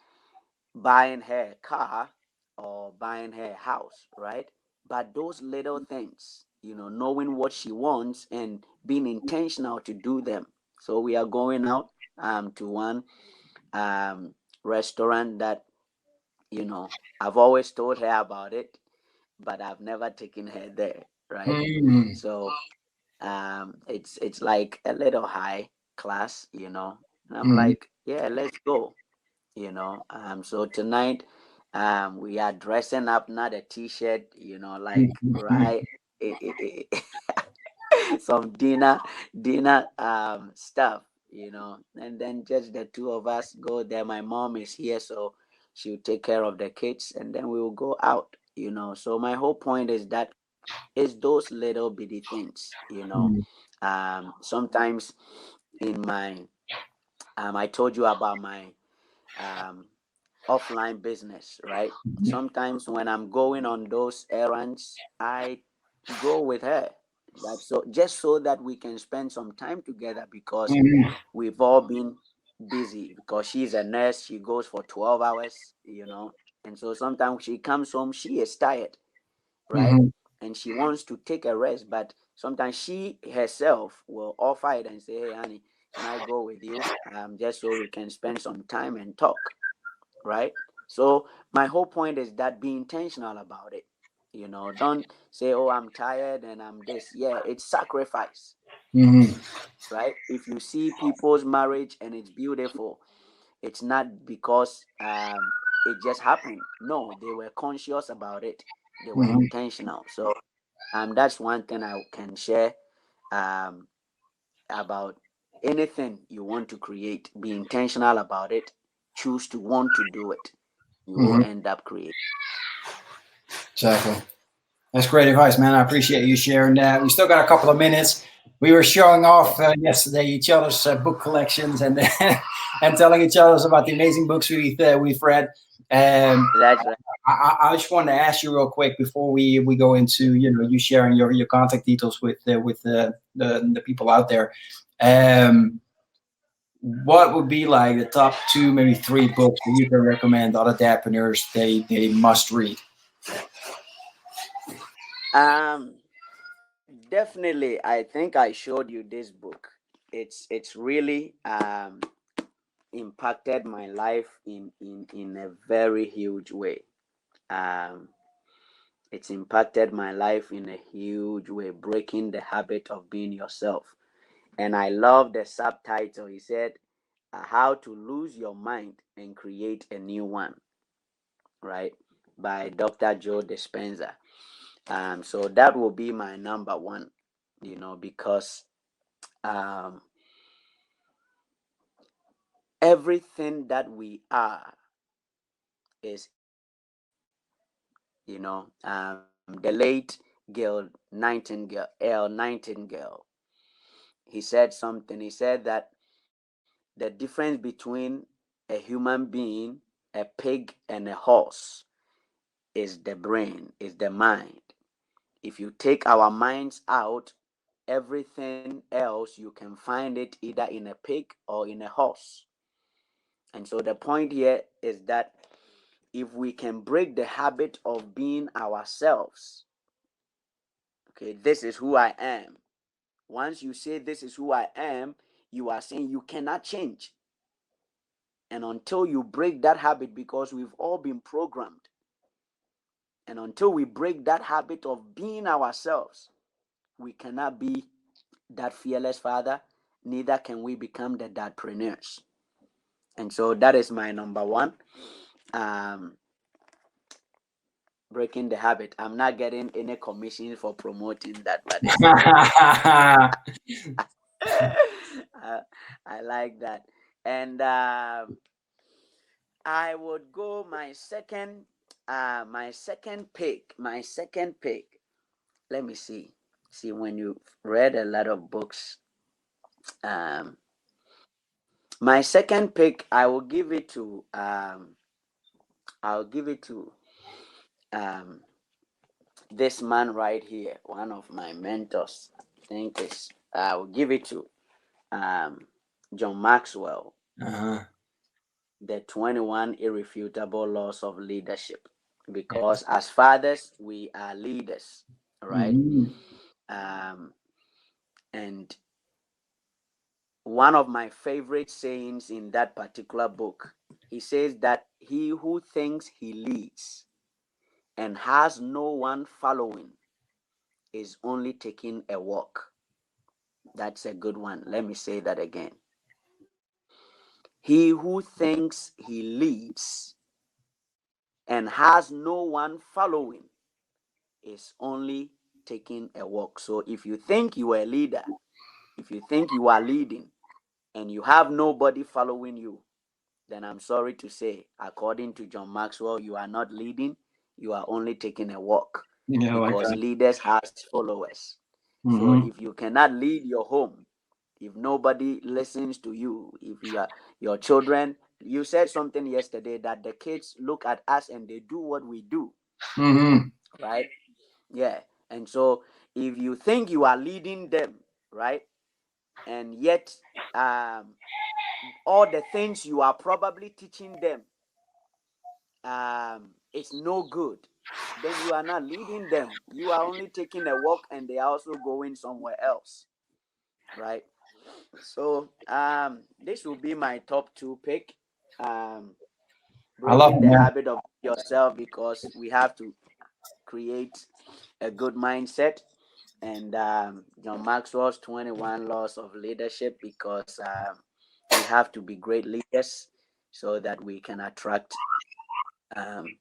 buying her a car or buying her a house, right? But those little things, knowing what she wants and being intentional to do them. So we are going out to one um, restaurant that, I've always told her about it, but I've never taken her there, right? Mm. So it's like a little high class, and I'm Mm. like, yeah, let's go, so tonight we are dressing up, not a t-shirt, like, Mm. right, some dinner stuff, and then just the two of us go there. My mom is here, so she'll take care of the kids, and then we will go out, so my whole point is that it's those little bitty things, Mm. sometimes in my I told you about my um offline business, right? Sometimes when I'm going on those errands, I go with her. That's so just so that we can spend some time together, because Mm. we've all been busy, because she's a nurse, she goes for 12 hours, and so sometimes she comes home, she is tired, right? Mhm. And she wants to take a rest, but sometimes she herself will offer it and say, hey, honey, can I go with you? Just so we can spend some time and talk, right? So my whole point is that be intentional about it. Don't say, oh, I'm tired and I'm this. Yeah, it's sacrifice, Mhm. right? If you see people's marriage and it's beautiful, it's not because it just happened. No, they were conscious about it. They were Mhm. intentional. So that's one thing I can share um, about anything you want to create. Be intentional about it. Choose to want to do it. You will Mhm. end up creating. Exactly. That's great advice, man. I appreciate you sharing that. We still got a couple of minutes. We were showing off yesterday each other's book collections and and telling each other about the amazing books we've read. Um, That's right. I just wanted to ask you real quick before we go into you sharing your contact details with the people out there. Um, what would be like the top two, maybe three books that you can recommend other entrepreneurs they must read? Um, Definitely. I think I showed you this book. It's really impacted my life in a very huge way. Um, it's impacted my life in a huge way, breaking the habit of being yourself. And I love the subtitle. He said, How to Lose Your Mind and Create a New One, right? By Dr. Joe Dispenza. So that will be my number one, because um, everything that we are is in us. The late Nightingale, he said something. He said that the difference between a human being, a pig, and a horse is the brain, is the mind. If you take our minds out, everything else you can find it either in a pig or in a horse. And so the point here is that if we can break the habit of being ourselves, okay, this is who I am. Once you say this is who I am, you are saying you cannot change. And until you break that habit, because we've all been programmed, and until we break that habit of being ourselves, we cannot be that fearless father, neither can we become the dadpreneurs. And so that is my number one. Um, Breaking the habit. I'm not getting any commission for promoting that, but it's I like that. And I would go my second pick. My second pick. Let me see. See, when you read a lot of books, um, my second pick, I will give it to I'll give it to um this man right here, one of my mentors. I think is I will give it to um John Maxwell, Uh-huh. the 21 irrefutable laws of leadership. Yes. Because as fathers, we are leaders, all right? Mhm. Um, and one of my favorite sayings in that particular book, he says that he who thinks he leads and has no one following is only taking a walk. That's a good one. Let me say that again. He who thinks he leads and has no one following is only taking a walk. So if you think you are a leader, if you think you are leading and you have nobody following you, then I'm sorry to say, according to John Maxwell, you are not leading, you are only taking a walk, Yeah, like because that. leaders has followers. So Hmm. if you cannot lead your home, if nobody listens to you, if you are your children, you said something yesterday that the kids look at us and they do what we do, Hmm. right? Yeah. And so if you think you are leading them, right, and yet um, all the things you are probably teaching them, it's no good, then you are not leading them. You are only taking a walk and they are also going somewhere else, right? So this will be my top two pick. Um, I love breaking it, the man. habit of yourself, because we have to create a good mindset, and John Maxwell's 21 laws of leadership, because we have to be great leaders so that we can attract um,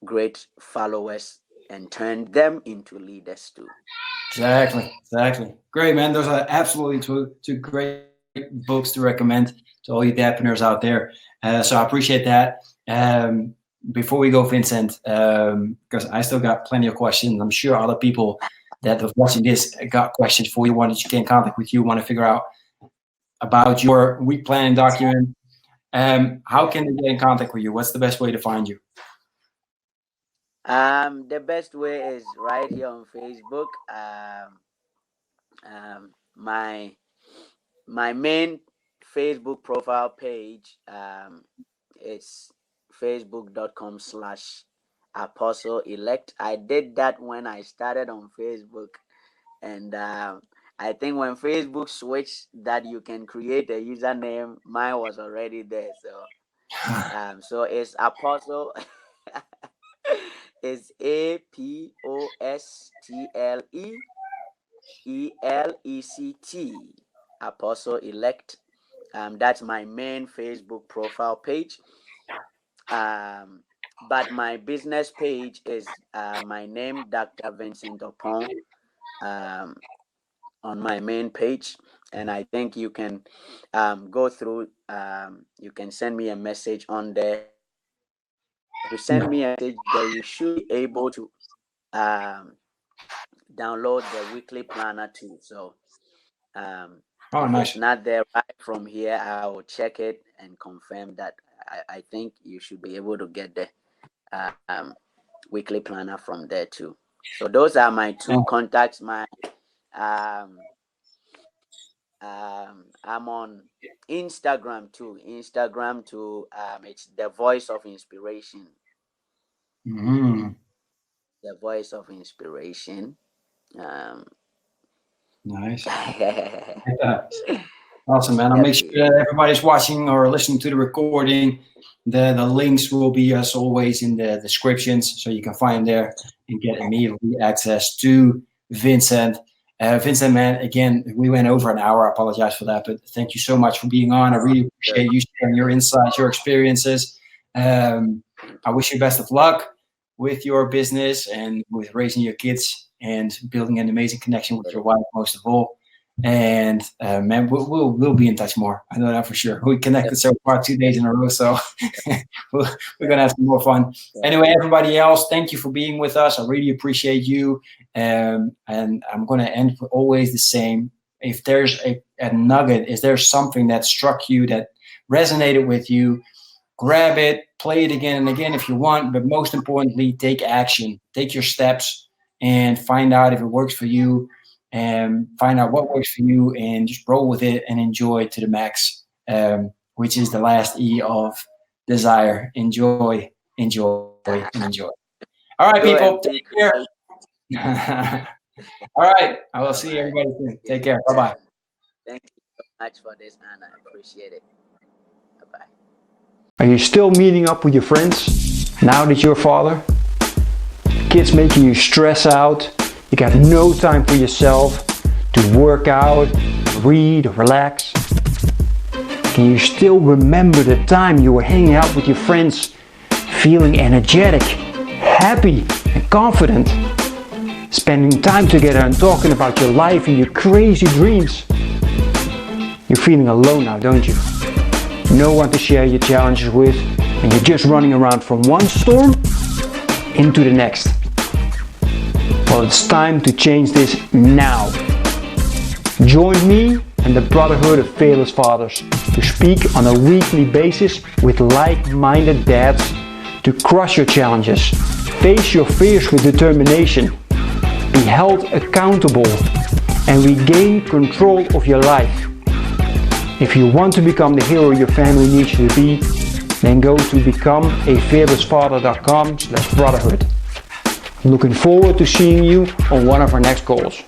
great followers and turn them into leaders too. Exactly, exactly. Great, man. Those are absolutely two great books to recommend to all you dadpreneurs out there. So I appreciate that. Before we go, Vincent, because I still got plenty of questions. I'm sure other people that are watching this got questions for you, wanted to get in contact with you, want to figure out about your week planning document. How Yeah. can they get in contact with you? What's the best way to find you? The best way is right here on Facebook. My main Facebook profile page is facebook.com/apostle elect. I did that when I started on Facebook, and I think when Facebook switched that you can create a username, mine was already there. So it's apostle. It's APOSTLEELECT, Apostle Elect. That's my main Facebook profile page. Um, but my business page is my name, Dr. Vincent Oppong, um, on my main page. And I think you can go through, you can send me a message on there. If you send Yeah. me a message there, you should be able to um, download the weekly planner too. So Oh, if it's nice. not there right from here, I will check it and confirm that I think you should be able to get the um, weekly planner from there too. So those are my Yeah. two contacts. Um, I'm on Instagram too. Instagram too. It's the voice of inspiration. Hmm. The voice of inspiration. Um, Nice. yeah, Yeah. Awesome, man. I'll make sure that everybody's watching or listening to the recording. The links will be, as always, in the descriptions, so you can find them there and get immediately access to Vincent. Vincent, man, again, we went over an hour. I apologize for that, but thank you so much for being on. I really good. appreciate you sharing your insights, your experiences. Thank I wish you best of luck with your business and with raising your kids and building an amazing connection with you. your wife, most of all. And man, we'll be in touch more. I know that for sure. We connected so far 2 days in a row, so we're gonna have some more fun. Anyway, everybody else, thank you for being with us. I really appreciate you. And I'm gonna end with always the same. If there's a nugget, is there something that struck you, that resonated with you, grab it, play it again and again if you want. But most importantly, take action, take your steps, and find out if it works for you. And find out what works for you, and just roll with it and enjoy to the max, which is the last E of desire. Enjoy, enjoy, and enjoy. All right, people, take care. All right, I will see everybody soon. Take care. Bye-bye. Thank you so much for this, man. I appreciate it. Bye-bye. Are you still meeting up with your friends now that you're a father? Kids making you stress out. You got no time for yourself to work out, read, or relax. Can you still remember the time you were hanging out with your friends, feeling energetic, happy, and confident? Spending time together and talking about your life and your crazy dreams. You're feeling alone now, don't you? No one to share your challenges with, and you're just running around from one storm into the next. Well, it's time to change this now. Join me and the Brotherhood of Fearless Fathers to speak on a weekly basis with like-minded dads to crush your challenges, face your fears with determination, be held accountable, and regain control of your life. If you want to become the hero your family needs you to be, then go to becomeafearlessfather.com/brotherhood. Looking forward to seeing you on one of our next calls.